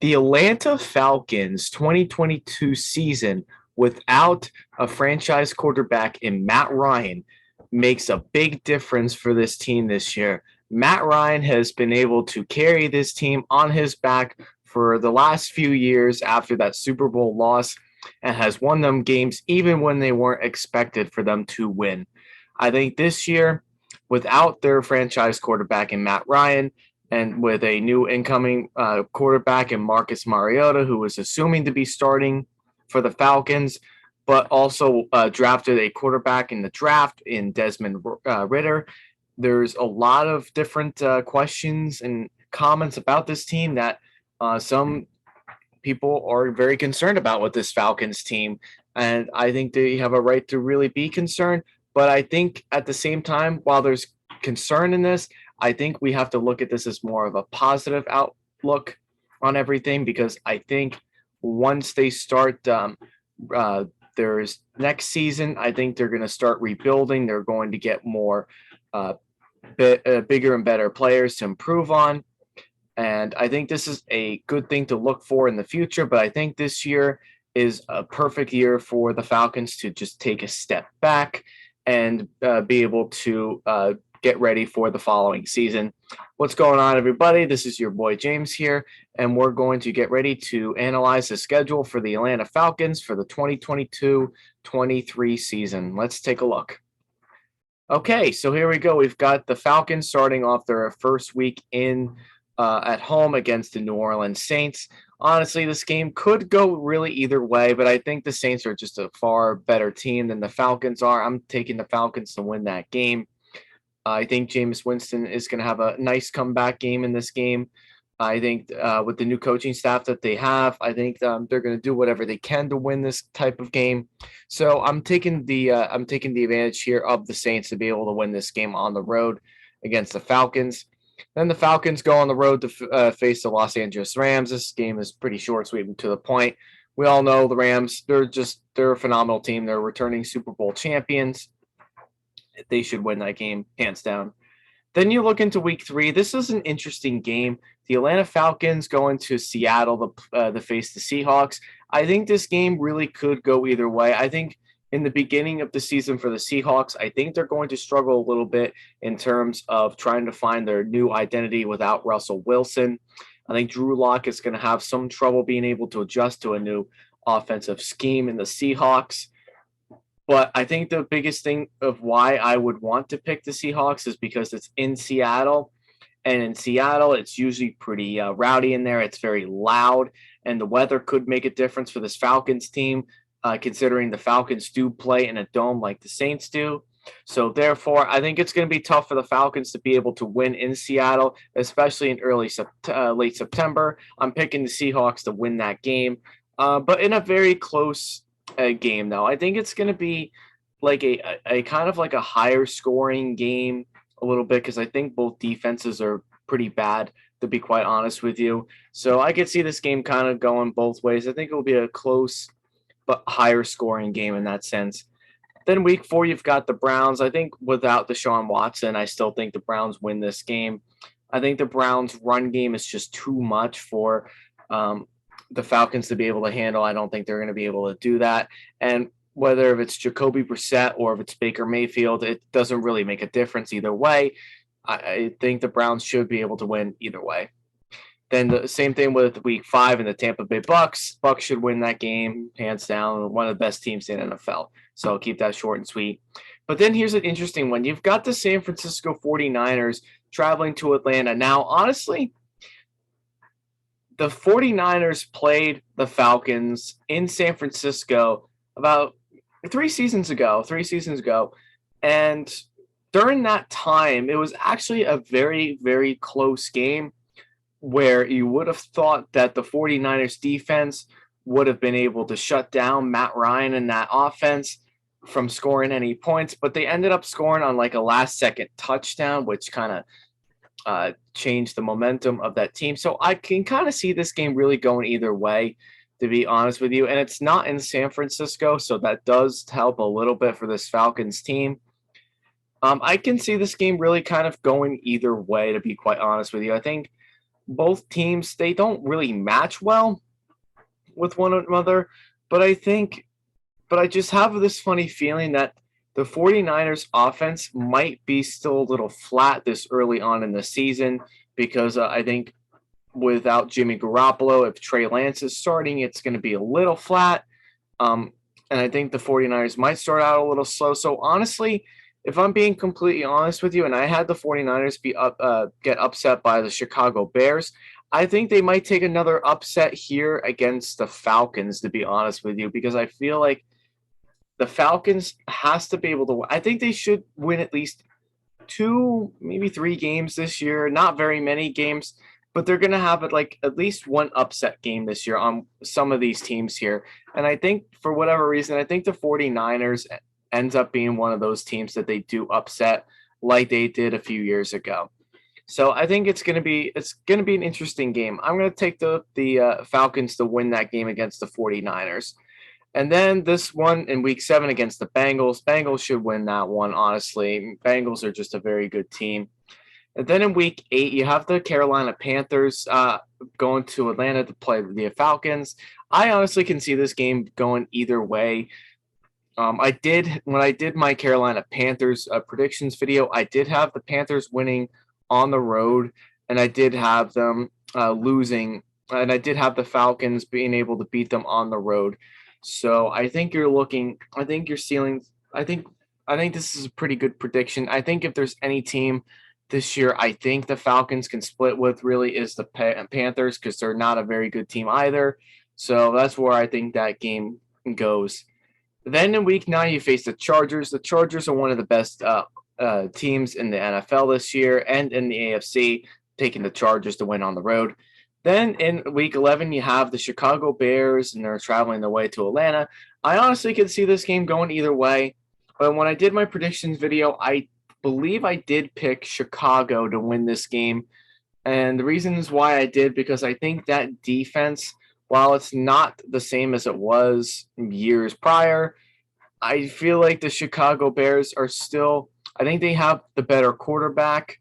The Atlanta Falcons 2022 season without a franchise quarterback in Matt Ryan makes a big difference for this team this year. Matt Ryan has been able to carry this team on his back for the last few years after that Super Bowl loss and has won them games even when they weren't expected for them to win. I think this year, without their franchise quarterback in Matt Ryan, and with a new incoming quarterback in Marcus Mariota, who was assuming to be starting for the Falcons, but also drafted a quarterback in the draft in Desmond Ritter. There's a lot of different questions and comments about this team that some people are very concerned about with this Falcons team. And I think they have a right to really be concerned. But I think at the same time, while there's concern in this, I think we have to look at this as more of a positive outlook on everything because I think once they start there's next season, I think they're going to start rebuilding. They're going to get more bigger and better players to improve on. And I think this is a good thing to look for in the future. But I think this year is a perfect year for the Falcons to just take a step back and be able to get ready for the following season. What's going on, everybody? This is your boy James here, and we're going to get ready to analyze the schedule for the Atlanta Falcons for the 2022-23 season. Let's take a look. Okay, so here we go. We've got the Falcons starting off their first week in at home against the New Orleans Saints. Honestly, this game could go really either way, but I think the Saints are just a far better team than the Falcons are. I'm taking the Falcons to win that game. I think Jameis Winston is going to have a nice comeback game in this game. I think with the new coaching staff that they have, I think they're going to do whatever they can to win this type of game. So I'm taking the advantage here of the Saints to be able to win this game on the road against the Falcons. Then the Falcons go on the road to face the Los Angeles Rams. This game is pretty short, sweet, and to the point. We all know the Rams. They're a phenomenal team. They're returning Super Bowl champions. They should win that game, hands down. Then you look into week 3. This is an interesting game. The Atlanta Falcons going to Seattle to face the Seahawks. I think this game really could go either way. I think in the beginning of the season for the Seahawks, I think they're going to struggle a little bit in terms of trying to find their new identity without Russell Wilson. I think Drew Lock is going to have some trouble being able to adjust to a new offensive scheme in the Seahawks. But I think the biggest thing of why I would want to pick the Seahawks is because it's in Seattle. And in Seattle, it's usually pretty rowdy in there. It's very loud. And the weather could make a difference for this Falcons team, considering the Falcons do play in a dome like the Saints do. So therefore, I think it's going to be tough for the Falcons to be able to win in Seattle, especially in late September. I'm picking the Seahawks to win that game, but in a very close game, though. I think it's going to be like a kind of like a higher scoring game a little bit because I think both defenses are pretty bad, to be quite honest with you. So I could see this game kind of going both ways. I think it will be a close but higher scoring game in that sense. Then week 4, you've got the Browns. I think without Deshaun Watson, I still think the Browns win this game. I think the Browns' run game is just too much for the Falcons to be able to handle. I don't think they're going to be able to do that. And whether if it's Jacoby Brissett or if it's Baker Mayfield, it doesn't really make a difference either way. I think the Browns should be able to win either way. Then the same thing with week 5 and the Tampa Bay Bucks. Bucks should win that game, hands down. One of the best teams in NFL. So I'll keep that short and sweet. But then here's an interesting one. You've got the San Francisco 49ers traveling to Atlanta. Now, honestly, the 49ers played the Falcons in San Francisco about 3 seasons ago. And during that time, it was actually a very, very close game where you would have thought that the 49ers defense would have been able to shut down Matt Ryan and that offense from scoring any points, but they ended up scoring on like a last-second touchdown, which kind of changed the momentum of that team. So I can kind of see this game really going either way, to be honest with you. And it's not in San Francisco, so that does help a little bit for this Falcons team. I can see this game really kind of going either way, to be quite honest with you. I think both teams, they don't really match well with one another, but I just have this funny feeling that the 49ers offense might be still a little flat this early on in the season because I think without Jimmy Garoppolo, if Trey Lance is starting, it's going to be a little flat. Um, and I think the 49ers might start out a little slow. So honestly, if I'm being completely honest with you, and I had the 49ers get upset by the Chicago Bears, I think they might take another upset here against the Falcons, to be honest with you, because I feel like the Falcons has to be able to win. I think they should win at least 2, maybe 3 games this year. Not very many games, but they're going to have like at least one upset game this year on some of these teams here. And I think for whatever reason, I think the 49ers ends up being one of those teams that they do upset like they did a few years ago. So I think it's going to be an interesting game. I'm going to take the Falcons to win that game against the 49ers. And then this one in week 7 against the Bengals. Bengals should win that one, honestly. Bengals are just a very good team. And then in week 8, you have the Carolina Panthers going to Atlanta to play the Falcons. I honestly can see this game going either way. When I did my Carolina Panthers predictions video, I did have the Panthers winning on the road, and I did have them losing, and I did have the Falcons being able to beat them on the road. So I think you're looking. I think your ceiling. I think. I think this is a pretty good prediction. I think if there's any team this year, I think the Falcons can split with really is the Panthers because they're not a very good team either. So that's where I think that game goes. Then in week 9, you face the Chargers. The Chargers are one of the best teams in the NFL this year and in the AFC, taking the Chargers to win on the road. Then in week 11, you have the Chicago Bears, and they're traveling their way to Atlanta. I honestly could see this game going either way. But when I did my predictions video, I believe I did pick Chicago to win this game. And the reasons why I did, because I think that defense, while it's not the same as it was years prior, I feel like the Chicago Bears are still, I think they have the better quarterback.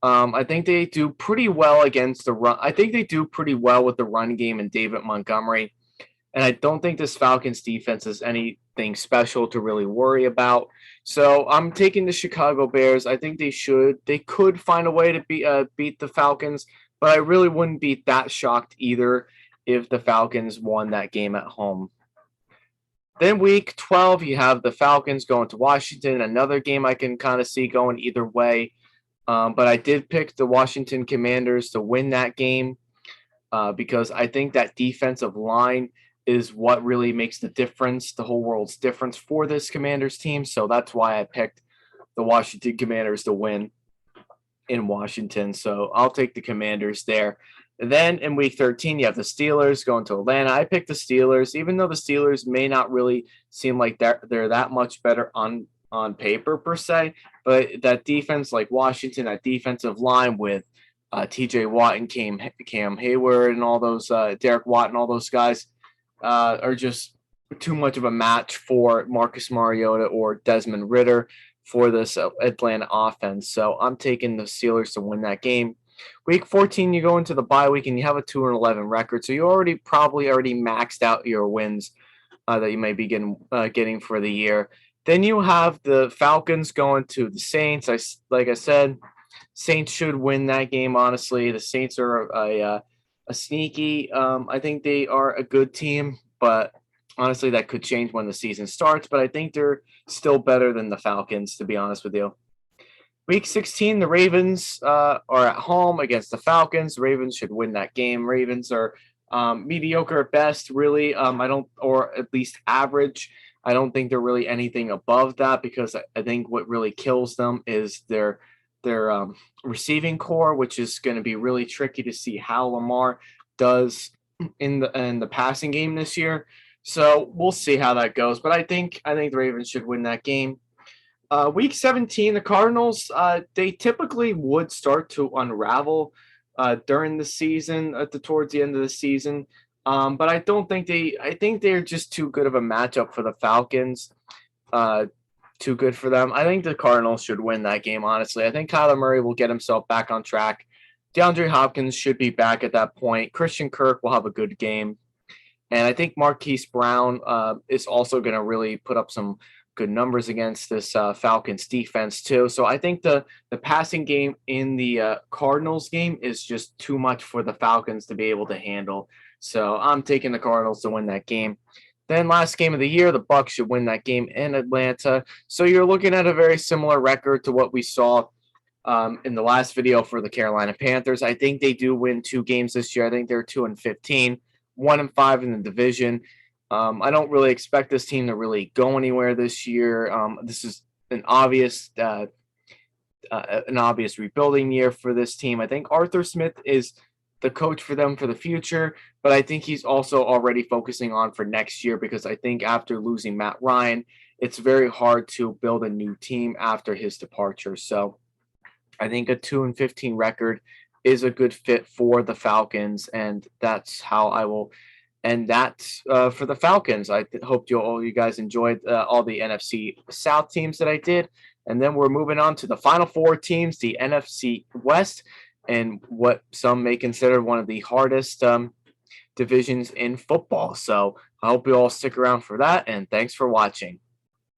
I think they do pretty well against the run. I think they do pretty well with the run game and David Montgomery. And I don't think this Falcons defense is anything special to really worry about. So I'm taking the Chicago Bears. I think they could find a way to beat the Falcons, but I really wouldn't be that shocked either if the Falcons won that game at home. Then week 12, you have the Falcons going to Washington, another game I can kind of see going either way. But I did pick the Washington Commanders to win that game because I think that defensive line is what really makes the difference, the whole world's difference for this Commanders team. So that's why I picked the Washington Commanders to win in Washington. So I'll take the Commanders there. And then in week 13, you have the Steelers going to Atlanta. I picked the Steelers, even though the Steelers may not really seem like they're that much better on paper per se, but that defense like Washington, that defensive line with TJ Watt and Cam Hayward and all those Derek Watt and all those guys are just too much of a match for Marcus Mariota or Desmond Ridder for this Atlanta offense. So I'm taking the Steelers to win that game. Week 14, you go into the bye week and you have a 2-11 record, so you probably already maxed out your wins that you may be getting for the year. Then you have the Falcons going to the Saints. Like I said, Saints should win that game. Honestly, the Saints are a sneaky. I think they are a good team, but honestly, that could change when the season starts. But I think they're still better than the Falcons, to be honest with you. Week 16, the Ravens are at home against the Falcons. The Ravens should win that game. Ravens are mediocre at best, really. Or at least average. I don't think they're really anything above that because I think what really kills them is their receiving core, which is going to be really tricky to see how Lamar does in the passing game this year. So we'll see how that goes. But I think the Ravens should win that game. Week 17, the Cardinals, they typically would start to unravel during the season, towards the end of the season. But I think they're just too good of a matchup for the Falcons. Too good for them. I think the Cardinals should win that game, honestly. I think Kyler Murray will get himself back on track DeAndre Hopkins should be back at that point. Christian Kirk will have a good game. And I think Marquise Brown is also going to really put up some good numbers against this Falcons defense too. So I think the passing game in the Cardinals game is just too much for the Falcons to be able to handle. So I'm taking the Cardinals to win that game. Then last game of the year, the Bucs should win that game in Atlanta. So you're looking at a very similar record to what we saw in the last video for the Carolina Panthers. I think they do win 2 games this year. I think they're 2-15, 1-5 in the division. I don't really expect this team to really go anywhere this year. This is an obvious rebuilding year for this team. I think Arthur Smith is the coach for them for the future, but I think he's also already focusing on for next year because I think after losing Matt Ryan, it's very hard to build a new team after his departure. So I think a 2-15 record is a good fit for the Falcons, and that's how I will end that for the Falcons. I hope all you guys enjoyed all the NFC South teams that I did, and then we're moving on to the final 4 teams, the NFC West, and what some may consider one of the hardest divisions in football. So I hope you all stick around for that, and thanks for watching.